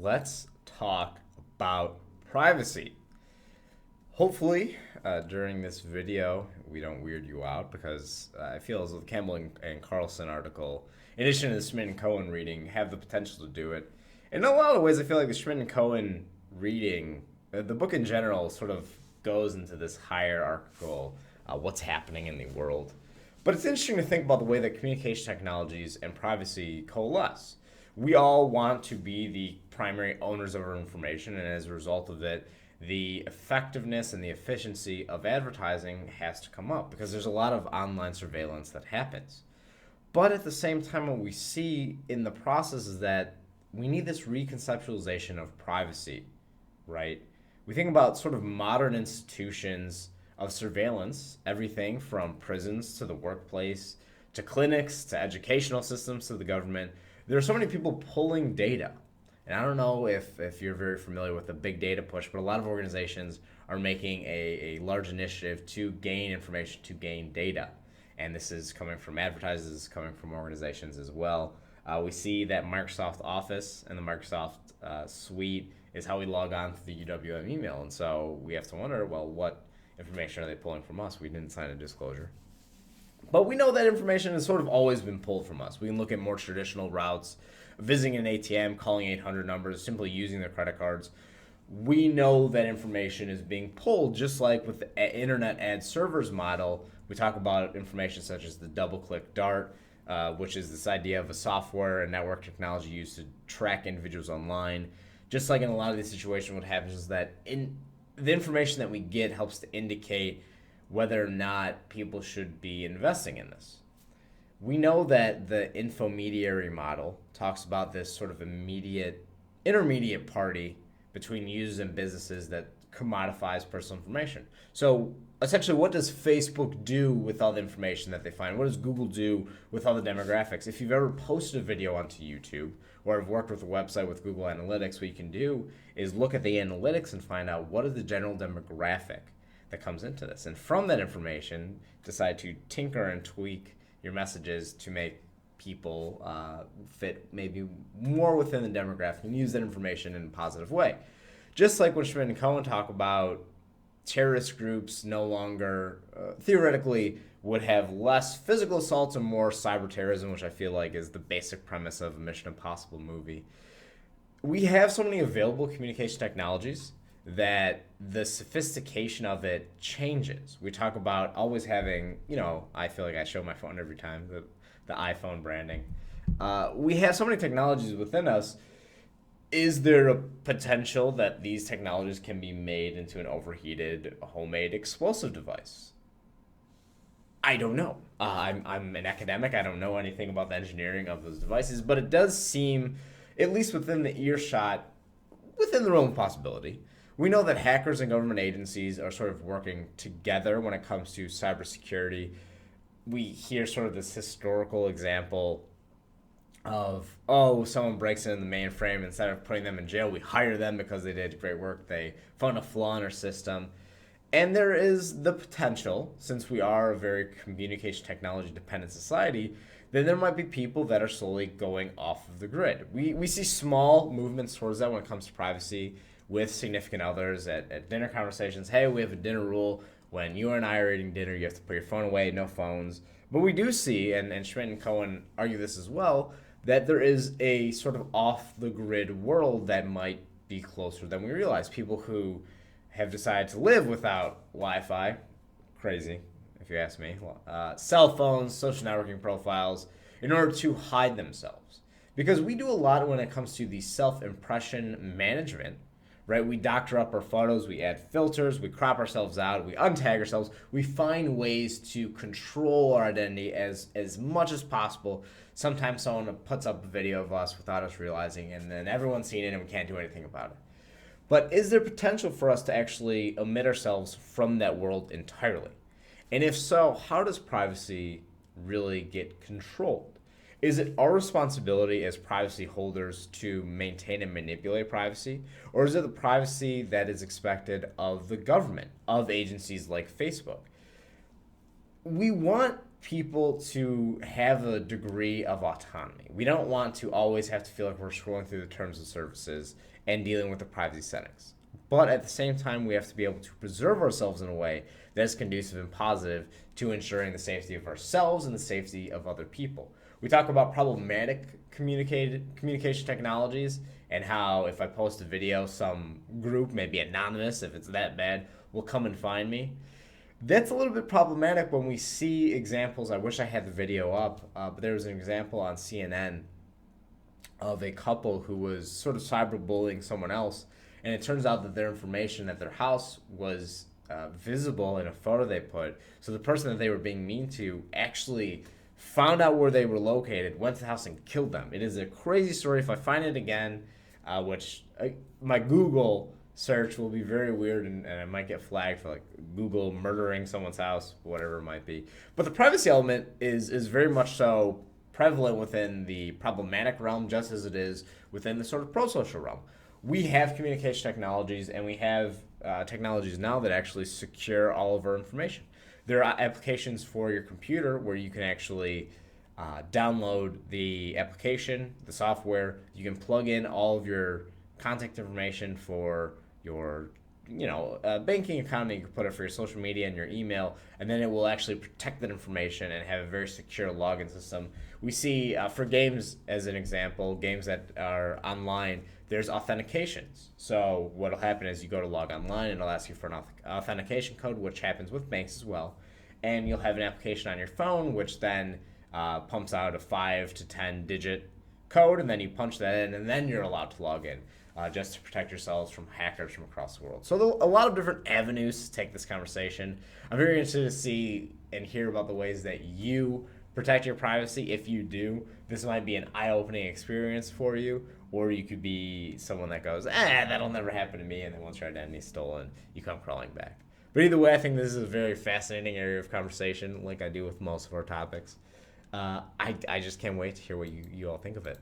let's talk about privacy. Hopefully, during this video, we don't weird you out because I feel as though the Campbell and Carlson article, in addition to the Schmidt and Cohen reading, have the potential to do it. In a lot of ways, I feel like the Schmidt and Cohen reading, the book in general, sort of goes into this hierarchical what's happening in the world. But it's interesting to think about the way that communication technologies and privacy coalesce. We all want to be the primary owners of our information, and as a result of it, the effectiveness and the efficiency of advertising has to come up because there's a lot of online surveillance that happens. But at the same time, what we see in the process is that we need this reconceptualization of privacy, right? We think about sort of modern institutions of surveillance, everything from prisons to the workplace to clinics to educational systems to the government. There are so many people pulling data. And I don't know if you're very familiar with the big data push, but a lot of organizations are making a large initiative to gain information, to gain data. And this is coming from advertisers, this is coming from organizations as well. We see that Microsoft Office and the Microsoft Suite is how we log on to the UWM email. And so we have to wonder, well, what information are they pulling from us? We didn't sign a disclosure. But we know that information has sort of always been pulled from us. We can look at more traditional routes, visiting an ATM, calling 800 numbers, simply using their credit cards. We know that information is being pulled, just like with the internet ad servers model. We talk about information such as the double-click Dart, which is this idea of a software and network technology used to track individuals online. Just like in a lot of these situations, what happens is that the information that we get helps to indicate whether or not people should be investing in this. We know that the infomediary model talks about this sort of intermediate party between users and businesses that commodifies personal information. So essentially, what does Facebook do with all the information that they find? What does Google do with all the demographics? If you've ever posted a video onto YouTube or have worked with a website with Google Analytics, what you can do is look at the analytics and find out what is the general demographic that comes into this. And from that information, decide to tinker and tweak your messages to make people fit maybe more within the demographic and use that information in a positive way. Just like when Schmidt and Cohen talk about terrorist groups no longer theoretically would have less physical assaults and more cyber terrorism, which I feel like is the basic premise of a Mission Impossible movie. We have so many available communication technologies that the sophistication of it changes. We talk about always having, I feel like I show my phone every time, the iPhone branding. We have so many technologies within us. Is there a potential that these technologies can be made into an overheated, homemade explosive device? I don't know. I'm an academic. I don't know anything about the engineering of those devices, but it does seem, at least within the earshot, within the realm of possibility. We know that hackers and government agencies are sort of working together when it comes to cybersecurity. We hear sort of this historical example of, someone breaks into the mainframe. Instead of putting them in jail, we hire them because they did great work. They found a flaw in our system. And there is the potential, since we are a very communication technology dependent society, then there might be people that are slowly going off of the grid. We see small movements towards that when it comes to privacy with significant others at dinner conversations. Hey, we have a dinner rule. When you and I are eating dinner, you have to put your phone away, no phones. But we do see, and Schmidt and Cohen argue this as well, that there is a sort of off-the-grid world that might be closer than we realize. People who have decided to live without Wi-Fi, crazy, if you ask me, cell phones, social networking profiles, in order to hide themselves. Because we do a lot when it comes to the self-impression management, right? We doctor up our photos, we add filters, we crop ourselves out, we untag ourselves. We find ways to control our identity as much as possible. Sometimes someone puts up a video of us without us realizing, and then everyone's seen it and we can't do anything about it. But is there potential for us to actually omit ourselves from that world entirely? And if so, how does privacy really get controlled? Is it our responsibility as privacy holders to maintain and manipulate privacy? Or is it the privacy that is expected of the government, of agencies like Facebook? We want people to have a degree of autonomy. We don't want to always have to feel like we're scrolling through the terms of services and dealing with the privacy settings. But at the same time, we have to be able to preserve ourselves in a way that is conducive and positive to ensuring the safety of ourselves and the safety of other people. We talk about problematic communication technologies and how if I post a video, some group, maybe anonymous, if it's that bad, will come and find me. That's a little bit problematic when we see examples. I wish I had the video up, but there was an example on CNN of a couple who was sort of cyberbullying someone else, and it turns out that their information at their house was visible in a photo they put. So the person that they were being mean to actually found out where they were located, went to the house, and killed them. It is a crazy story. If I find it again, my Google search will be very weird, and I might get flagged for like Google murdering someone's house, whatever it might be. But the privacy element is very much so prevalent within the problematic realm, just as it is within the sort of pro-social realm. We have communication technologies, and we have technologies now that actually secure all of our information. There are applications for your computer where you can actually download the application, the software. You can plug in all of your contact information for your banking account, and you can put it for your social media and your email, and then it will actually protect that information and have a very secure login system. We see for games, as an example, games that are online, there's authentications. So what will happen is you go to log online, and it'll ask you for an authentication code, which happens with banks as well, and you'll have an application on your phone, which then pumps out a 5 to 10 digit code, and then you punch that in, and then you're allowed to log in. Just to protect yourselves from hackers from across the world. So there are a lot of different avenues to take this conversation. I'm very interested to see and hear about the ways that you protect your privacy. If you do, this might be an eye-opening experience for you, or you could be someone that goes, that'll never happen to me, and then once your identity is stolen, you come crawling back. But either way, I think this is a very fascinating area of conversation, like I do with most of our topics. I just can't wait to hear what you all think of it.